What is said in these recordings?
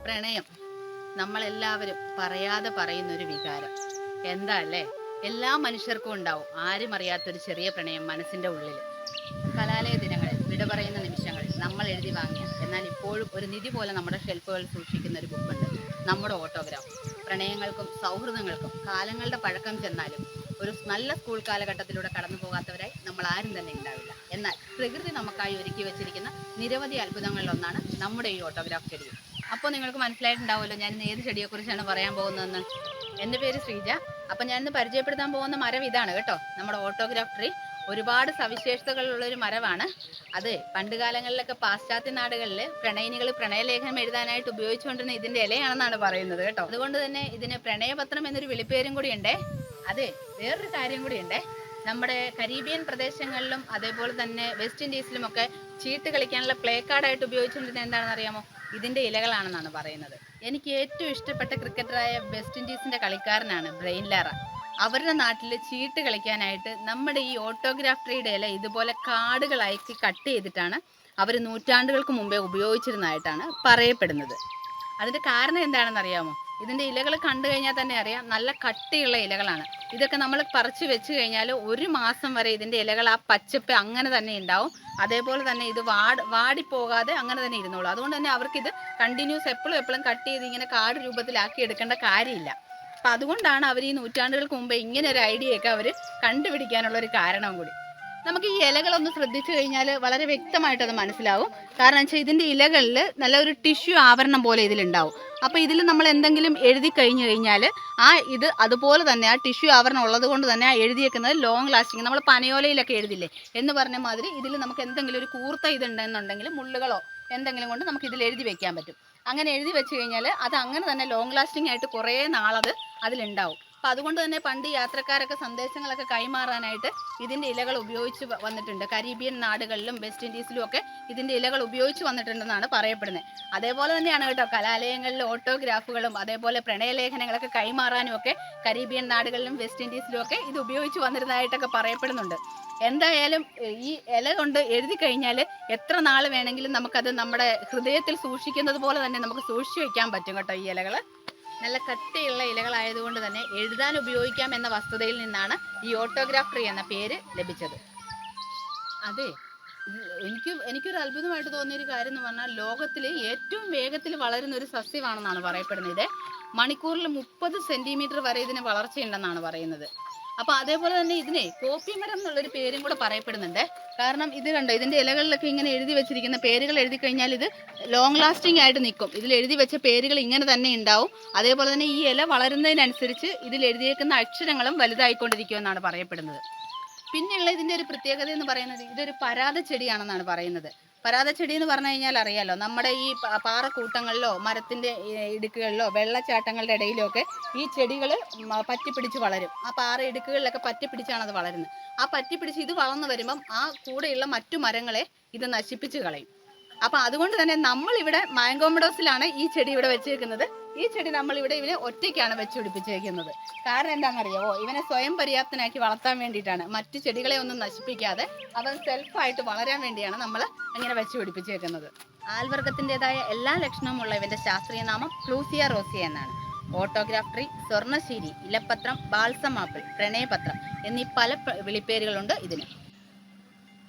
പ്രണയം നമ്മളെല്ലാവരും പറയാതെ പറയുന്നൊരു വികാരം. എന്താ അല്ലേ? എല്ലാ മനുഷ്യർക്കും ഉണ്ടാവും ആരും അറിയാത്തൊരു ചെറിയ പ്രണയം മനസ്സിന്റെ ഉള്ളിൽ. കലാലയ ദിനങ്ങളിൽ വിട പറയുന്ന നിമിഷങ്ങളിൽ നമ്മൾ എഴുതി വാങ്ങിയ എന്നാൽ ഇപ്പോഴും ഒരു നിധി പോലെ നമ്മുടെ ഷെൽഫുകളിൽ സൂക്ഷിക്കുന്ന ഒരു ബുക്കുണ്ട്, നമ്മുടെ ഓട്ടോഗ്രാഫ്. പ്രണയങ്ങൾക്കും സൗഹൃദങ്ങൾക്കും കാലങ്ങളുടെ പഴക്കം ചെന്നാലും ഒരു നല്ല സ്കൂൾ കാലഘട്ടത്തിലൂടെ കടന്നു പോകാത്തവരായി നമ്മൾ ആരും തന്നെ ഉണ്ടാവില്ല. എന്നാൽ പ്രകൃതി നമുക്കായി ഒരുക്കി വെച്ചിരിക്കുന്ന നിരവധി അത്ഭുതങ്ങളിലൊന്നാണ് നമ്മുടെ ഈ ഓട്ടോഗ്രാഫ് ചെടി. അപ്പോൾ നിങ്ങൾക്ക് മനസ്സിലായിട്ടുണ്ടാവുമല്ലോ ഞാൻ ഇന്ന് ഏത് ചെടിയെക്കുറിച്ചാണ് പറയാൻ പോകുന്നതെന്ന്. എൻ്റെ പേര് ശ്രീജ. അപ്പം ഞാനിന്ന് പരിചയപ്പെടുത്താൻ പോകുന്ന മരം ഇതാണ് കേട്ടോ, നമ്മുടെ ഓട്ടോഗ്രാഫ് ട്രീ. ഒരുപാട് സവിശേഷതകളുള്ള ഒരു മരമാണ് അത്. പണ്ട് കാലങ്ങളിലൊക്കെ പാശ്ചാത്യ നാടുകളിൽ പ്രണയിനികൾ പ്രണയലേഖനം എഴുതാനായിട്ട് ഉപയോഗിച്ചുകൊണ്ടിരുന്ന ഇതിന്റെ ഇലയാണെന്നാണ് പറയുന്നത് കേട്ടോ. അതുകൊണ്ട് തന്നെ ഇതിന് പ്രണയപത്രം എന്നൊരു വിളിപ്പേരും കൂടി ഉണ്ടേ. അതെ, വേറൊരു കാര്യം കൂടി ഉണ്ടേ. നമ്മുടെ കരീബിയൻ പ്രദേശങ്ങളിലും അതേപോലെ തന്നെ വെസ്റ്റ് ഇൻഡീസിലും ഒക്കെ ചീട്ട് കളിക്കാനുള്ള പ്ലേ കാർഡായിട്ട് ഉപയോഗിച്ചുകൊണ്ടിരുന്നത് എന്താണെന്ന് അറിയാമോ? ഇതിന്റെ ഇലകളാണെന്നാണ് പറയുന്നത്. എനിക്ക് ഏറ്റവും ഇഷ്ടപ്പെട്ട ക്രിക്കറ്ററായ വെസ്റ്റ് ഇൻഡീസിന്റെ കളിക്കാരനാണ് ബ്രെയിൻ ലാറ. അവരുടെ നാട്ടിൽ ചീട്ട് കളിക്കാനായിട്ട് നമ്മുടെ ഈ ഓട്ടോഗ്രാഫ് ട്രീയുടെ ഇല ഇതുപോലെ കാടുകളായി കട്ട് ചെയ്തിട്ടാണ് അവർ നൂറ്റാണ്ടുകൾക്ക് മുമ്പേ ഉപയോഗിച്ചിരുന്നതായിട്ടാണ് പറയപ്പെടുന്നത്. അതിന്റെ കാരണം എന്താണെന്ന് അറിയാമോ? ഇതിന്റെ ഇലകൾ കണ്ടു കഴിഞ്ഞാൽ തന്നെ അറിയാം, നല്ല കട്ടിയുള്ള ഇലകളാണ്. ഇതൊക്കെ നമ്മൾ പറിച്ചു വെച്ച് കഴിഞ്ഞാൽ 1 മാസം വരെ ഇതിന്റെ ഇലകൾ ആ പച്ചപ്പ് അങ്ങനെ തന്നെ ഉണ്ടാവും. അതേപോലെ തന്നെ ഇത് വാടിപ്പോകാതെ അങ്ങനെ തന്നെ ഇരുന്നോളൂ. അതുകൊണ്ട് തന്നെ അവർക്ക് ഇത് കണ്ടിന്യൂസ് എപ്പോഴും കട്ട് ചെയ്ത് ഇങ്ങനെ കാട് രൂപത്തിലാക്കി എടുക്കേണ്ട കാര്യമില്ല. അപ്പം അതുകൊണ്ടാണ് അവർ ഈ നൂറ്റാണ്ടുകൾക്ക് മുമ്പേ ഇങ്ങനെ ഒരു ഐഡിയയൊക്കെ അവർ കണ്ടുപിടിക്കാനുള്ള ഒരു കാരണവും കൂടി. നമുക്ക് ഈ ഇലകളൊന്ന് ശ്രദ്ധിച്ചു കഴിഞ്ഞാൽ വളരെ വ്യക്തമായിട്ട് അത് മനസ്സിലാവും. കാരണം വെച്ചാൽ ഇതിൻ്റെ ഇലകളിൽ നല്ലൊരു ടിഷ്യൂ ആവരണം പോലെ ഇതിലുണ്ടാവും. അപ്പോൾ ഇതിൽ നമ്മൾ എന്തെങ്കിലും എഴുതി കഴിഞ്ഞാൽ ഇത് അതുപോലെ തന്നെ ആ ടിഷ്യൂ ആവരണം ഉള്ളത് കൊണ്ട് തന്നെ ആ എഴുതിയേക്കുന്നത് ലോങ് ലാസ്റ്റിങ്. നമ്മൾ പനയോലയിലൊക്കെ എഴുതില്ലേ എന്ന് പറഞ്ഞ മാതിരി ഇതിൽ നമുക്ക് എന്തെങ്കിലും ഒരു കൂർത്ത ഇതുണ്ടെന്നുണ്ടെങ്കിൽ മുള്ളുകളോ എന്തെങ്കിലും കൊണ്ട് നമുക്ക് ഇതിൽ എഴുതി വെക്കാൻ പറ്റും. അങ്ങനെ എഴുതി വെച്ച് കഴിഞ്ഞാൽ അത് അങ്ങനെ തന്നെ ലോങ് ലാസ്റ്റിംഗ് ആയിട്ട് കുറേ നാളത് അതിലുണ്ടാവും. അപ്പം അതുകൊണ്ട് തന്നെ പണ്ട് യാത്രക്കാരൊക്കെ സന്ദേശങ്ങളൊക്കെ കൈമാറാനായിട്ട് ഇതിൻ്റെ ഇലകൾ ഉപയോഗിച്ച് വന്നിട്ടുണ്ട്. കരീബിയൻ നാടുകളിലും വെസ്റ്റ് ഇൻഡീസിലും ഒക്കെ ഇതിൻ്റെ ഇലകൾ ഉപയോഗിച്ച് വന്നിട്ടുണ്ടെന്നാണ് പറയപ്പെടുന്നത്. അതേപോലെ തന്നെയാണ് കേട്ടോ കലാലയങ്ങളിൽ ഓട്ടോഗ്രാഫുകളും അതേപോലെ പ്രണയലേഖനങ്ങളൊക്കെ കൈമാറാനും ഒക്കെ കരീബിയൻ നാടുകളിലും വെസ്റ്റ് ഇൻഡീസിലും ഒക്കെ ഇത് ഉപയോഗിച്ച് വന്നിരുന്നതായിട്ടൊക്കെ പറയപ്പെടുന്നുണ്ട്. എന്തായാലും ഈ ഇല കൊണ്ട് എഴുതി കഴിഞ്ഞാൽ എത്ര നാൾ വേണമെങ്കിലും നമുക്കത് നമ്മുടെ ഹൃദയത്തിൽ സൂക്ഷിക്കുന്നത് പോലെ തന്നെ നമുക്ക് സൂക്ഷിച്ചു വെക്കാൻ പറ്റും കേട്ടോ. ഈ ഇലകൾ നല്ല കട്ടിയുള്ള ഇലകളായതുകൊണ്ട് തന്നെ എഴുതാൻ ഉപയോഗിക്കാം എന്ന വസ്തുതയിൽ നിന്നാണ് ഈ ഓട്ടോഗ്രാഫ് ട്രീ എന്ന പേര് ലഭിച്ചത്. അതെ, എനിക്കൊരു അത്ഭുതമായിട്ട് തോന്നിയൊരു കാര്യം എന്ന് പറഞ്ഞാൽ ലോകത്തിൽ ഏറ്റവും വേഗത്തിൽ വളരുന്ന ഒരു സസ്യമാണെന്നാണ് പറയപ്പെടുന്നത്. മണിക്കൂറിൽ 30 സെന്റിമീറ്റർ വരെ ഇതിന് വളർച്ചയുണ്ടെന്നാണ് പറയുന്നത്. അപ്പൊ അതേപോലെ തന്നെ ഇതിനെ കോപ്പിമരം എന്നുള്ളൊരു പേരും കൂടെ പറയപ്പെടുന്നുണ്ട്. കാരണം ഇത് കണ്ടോ, ഇതിന്റെ ഇലകളിലൊക്കെ ഇങ്ങനെ എഴുതി വെച്ചിരിക്കുന്ന പേരുകൾ എഴുതി കഴിഞ്ഞാൽ ഇത് ലോങ് ലാസ്റ്റിംഗ് ആയിട്ട് നിൽക്കും. ഇതിൽ എഴുതി വെച്ച പേരുകൾ ഇങ്ങനെ തന്നെ ഉണ്ടാവും. അതേപോലെ തന്നെ ഈ ഇല വളരുന്നതിനനുസരിച്ച് ഇതിൽ എഴുതിയേക്കുന്ന അക്ഷരങ്ങളും വലുതായിക്കൊണ്ടിരിക്കുമെന്നാണ് പറയപ്പെടുന്നത്. പിന്നെയുള്ള ഇതിന്റെ ഒരു പ്രത്യേകത എന്ന് പറയുന്നത് ഇതൊരു പരാത ചെടിയാണെന്നാണ് പറയുന്നത്. പരാത ചെടി എന്ന് പറഞ്ഞു കഴിഞ്ഞാൽ അറിയാലോ, നമ്മുടെ ഈ പാറക്കൂട്ടങ്ങളിലോ മരത്തിന്റെ ഇടുക്കുകളിലോ വെള്ളച്ചാട്ടങ്ങളുടെ ഇടയിലോ ഒക്കെ ഈ ചെടികൾ പറ്റിപ്പിടിച്ച് വളരും. ആ പാറ ഇടുക്കുകളിലൊക്കെ പറ്റിപ്പിടിച്ചാണ് അത് വളരുന്നത്. ആ പറ്റിപ്പിടിച്ച് ഇത് വളർന്നു വരുമ്പം ആ കൂടെയുള്ള മറ്റു മരങ്ങളെ ഇത് നശിപ്പിച്ച് കളയും. അപ്പൊ അതുകൊണ്ട് തന്നെ നമ്മളിവിടെ മാംഗോമഡോസിലാണ് ഈ ചെടി ഇവിടെ വെച്ചേക്കുന്നത്. ഈ ചെടി നമ്മളിവിടെ ഇവനെ ഒറ്റയ്ക്കാണ് വെച്ച് പിടിപ്പിച്ചേക്കുന്നത്. കാരണം എന്താണെന്നറിയാവോ? ഇവനെ സ്വയം പര്യാപ്തനാക്കി വളർത്താൻ വേണ്ടിയിട്ടാണ്. മറ്റു ചെടികളെ ഒന്നും നശിപ്പിക്കാതെ അവൻ സെൽഫായിട്ട് വളരാൻ വേണ്ടിയാണ് നമ്മൾ ഇങ്ങനെ വെച്ച് പിടിപ്പിച്ചേക്കുന്നത്. ആൽവർഗത്തിൻ്റെതായ എല്ലാ ലക്ഷണവുമുള്ള ഇവന്റെ ശാസ്ത്രീയ നാമം ഫ്ലൂസിയ റോസിയ എന്നാണ്. ഓട്ടോഗ്രാഫ് ട്രീ, സ്വർണ്ണശീരി, ഇലപ്പത്രം, ബാൾസം ആപ്പിൾ, പ്രണയപത്രം എന്നീ പല വിളിപ്പേരുകളുണ്ട് ഇതിന്.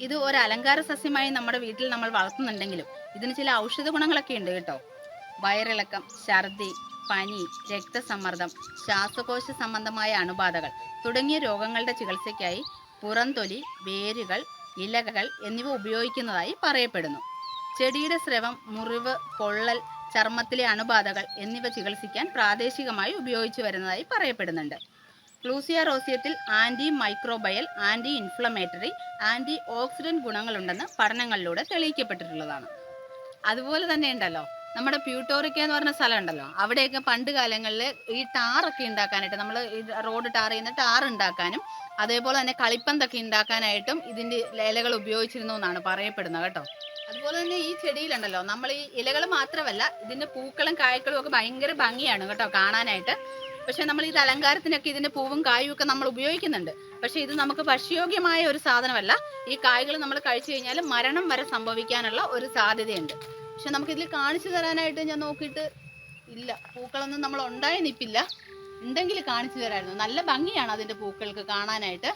ഇത് ഒരു അലങ്കാര സസ്യമായി നമ്മുടെ വീട്ടിൽ നമ്മൾ വളർത്തുന്നുണ്ടെങ്കിലും ഇതിന് ചില ഔഷധ ഗുണങ്ങളൊക്കെ ഉണ്ട് കേട്ടോ. വയറിളക്കം, ഛർദി, പനി, രക്തസമ്മർദ്ദം, ശ്വാസകോശ സംബന്ധമായ അണുബാധകൾ തുടങ്ങിയ രോഗങ്ങളുടെ ചികിത്സയ്ക്കായി പുറംതൊലി, വേരുകൾ, ഇലകൾ എന്നിവ ഉപയോഗിക്കുന്നതായി പറയപ്പെടുന്നു. ചെടിയുടെ സ്രവം, മുറിവ്, പൊള്ളൽ, ചർമ്മത്തിലെ അണുബാധകൾ എന്നിവ ചികിത്സിക്കാൻ പ്രാദേശികമായി ഉപയോഗിച്ചു വരുന്നതായി പറയപ്പെടുന്നുണ്ട്. ഫ്ലൂസിയ റോസിയത്തിൽ antimicrobial, anti inflammatory, antioxidant ഗുണങ്ങളുണ്ടെന്ന് പഠനങ്ങളിലൂടെ തെളിയിക്കപ്പെട്ടിട്ടുള്ളതാണ്. അതുപോലെ തന്നെ ഉണ്ടല്ലോ നമ്മുടെ പ്യൂട്ടോറിക്ക എന്ന് പറഞ്ഞ സ്ഥലം ഉണ്ടല്ലോ, അവിടെയൊക്കെ പണ്ട് കാലങ്ങളിൽ ഈ ടാറൊക്കെ ഉണ്ടാക്കാനായിട്ട് നമ്മൾ റോഡ് ടാർ ചെയ്യുന്ന ടാർ ഉണ്ടാക്കാനും അതേപോലെ തന്നെ കളിപ്പന്തൊക്കെ ഉണ്ടാക്കാനായിട്ടും ഇതിൻ്റെ ഇലകൾ ഉപയോഗിച്ചിരുന്നു എന്നാണ് പറയപ്പെടുന്നത് കേട്ടോ. അതുപോലെ തന്നെ ഈ ചെടിയിലുണ്ടല്ലോ നമ്മൾ ഈ ഇലകൾ മാത്രമല്ല ഇതിന്റെ പൂക്കളും കായ്ക്കളും ഒക്കെ ഭയങ്കര ഭംഗിയാണ് കേട്ടോ കാണാനായിട്ട്. പക്ഷെ നമ്മൾ ഇത് അലങ്കാരത്തിനൊക്കെ ഇതിന്റെ പൂവും കായും ഒക്കെ നമ്മൾ ഉപയോഗിക്കുന്നുണ്ട്. പക്ഷെ ഇത് നമുക്ക് ഭക്ഷ്യയോഗ്യമായ ഒരു സാധനമല്ല. ഈ കായ്കൾ നമ്മൾ കഴിച്ചു കഴിഞ്ഞാൽ മരണം വരെ സംഭവിക്കാനുള്ള ഒരു സാധ്യതയുണ്ട്. പക്ഷെ നമുക്കിതിൽ കാണിച്ചു തരാനായിട്ട് ഞാൻ നോക്കിയിട്ട് ഇല്ല, പൂക്കളൊന്നും നമ്മൾ ഉണ്ടായി നിപ്പില്ല. ഉണ്ടെങ്കിൽ കാണിച്ചു തരായിരുന്നു. നല്ല ഭംഗിയാണ് അതിന്റെ പൂക്കൾക്ക് കാണാനായിട്ട്.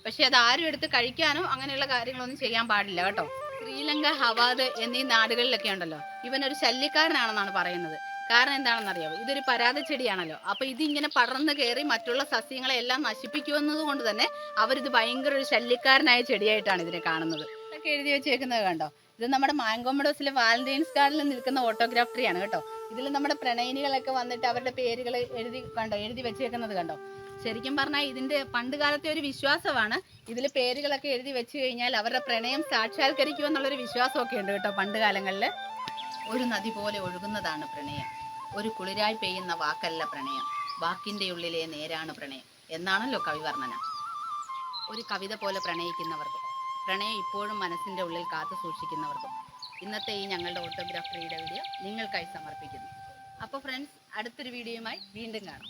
പക്ഷെ അത് ആരും എടുത്ത് കഴിക്കാനോ അങ്ങനെയുള്ള കാര്യങ്ങളൊന്നും ചെയ്യാൻ പാടില്ല കേട്ടോ. ശ്രീലങ്ക, ഹവാദ് എന്നീ നാടുകളിലൊക്കെ ഉണ്ടല്ലോ, ഇവനൊരു ശല്യക്കാരനാണെന്നാണ് പറയുന്നത്. കാരണം എന്താണെന്ന് അറിയാമോ? ഇതൊരു പരാത ചെടിയാണല്ലോ. അപ്പൊ ഇതിങ്ങനെ പടർന്ന് കയറി മറ്റുള്ള സസ്യങ്ങളെ എല്ലാം നശിപ്പിക്കുന്നത് കൊണ്ട് തന്നെ അവരിത് ഭയങ്കര ഒരു ശല്യക്കാരനായ ചെടിയായിട്ടാണ് ഇതിനെ കാണുന്നത്. ഇതൊക്കെ എഴുതി വെച്ചേക്കുന്നത് കണ്ടോ? ഇത് നമ്മുടെ മാങ്കോമഡോസിലെ വാലന്റൈൻസ് ഗാർഡിൽ നിൽക്കുന്ന ഓട്ടോഗ്രാഫ് ട്രീ ആണ് കേട്ടോ. ഇതിൽ നമ്മുടെ പ്രണയിനികളൊക്കെ വന്നിട്ട് അവരുടെ പേരുകൾ എഴുതി വെച്ചേക്കുന്നത് കണ്ടോ? ശരിക്കും പറഞ്ഞാൽ ഇതിന്റെ പണ്ട് കാലത്തെ ഒരു വിശ്വാസമാണ്. ഇതിൽ പേരുകളൊക്കെ എഴുതി വെച്ച് കഴിഞ്ഞാൽ അവരുടെ പ്രണയം സാക്ഷാത്കരിക്കുമെന്നുള്ളൊരു വിശ്വാസമൊക്കെ ഉണ്ട് കേട്ടോ പണ്ട് കാലങ്ങളിൽ. ഒരു നദി പോലെ ഒഴുകുന്നതാണ് പ്രണയം, ഒരു കുളിരായി പെയ്യുന്ന വാക്കല്ല പ്രണയം, വാക്കിന്റെ ഉള്ളിലെ നേരാണ് പ്രണയം എന്നാണല്ലോ കവി വർണ്ണന. ഒരു കവിത പോലെ പ്രണയിക്കുന്നവർക്കും പ്രണയം ഇപ്പോഴും മനസ്സിന്റെ ഉള്ളിൽ കാത്തു സൂക്ഷിക്കുന്നവർക്കും ഇന്നത്തെ ഈ ഞങ്ങളുടെ ഓട്ടോഗ്രാഫ് ട്രീയുടെ വീഡിയോ നിങ്ങൾക്കായി സമർപ്പിക്കുന്നു. അപ്പോൾ ഫ്രണ്ട്സ്, അടുത്തൊരു വീഡിയോയുമായി വീണ്ടും കാണാം.